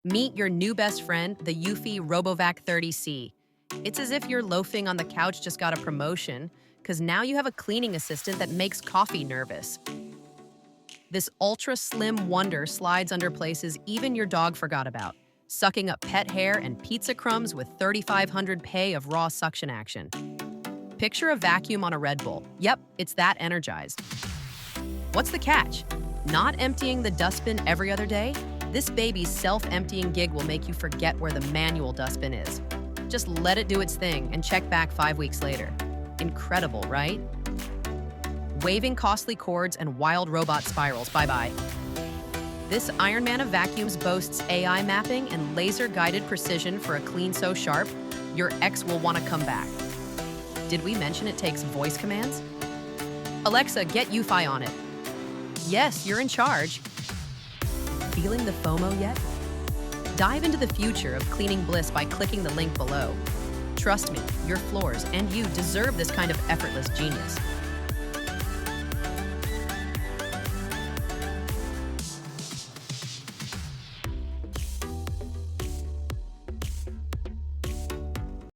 Meet your new best friend, the Eufy RoboVac 30C. It's as if you're loafing on the couch just got a promotion, because now you have a cleaning assistant that makes coffee nervous. This ultra slim wonder slides under places even your dog forgot about, sucking up pet hair and pizza crumbs with 3,500 pay of raw suction action. Picture a vacuum on a Red Bull. Yep, it's that energized. What's the catch? Not emptying the dustbin every other day? This baby's self-emptying gig will make you forget where the manual dustbin is. Just let it do its thing and check back 5 weeks later. Incredible, right? Waving costly cords and wild robot spirals, bye-bye. This Iron Man of vacuums boasts AI mapping and laser-guided precision for a clean so sharp, your ex will want to come back. Did we mention it takes voice commands? Alexa, get Eufy on it. Yes, you're in charge. Feeling the FOMO yet? Dive into the future of cleaning bliss by clicking the link below. Trust me, your floors and you deserve this kind of effortless genius.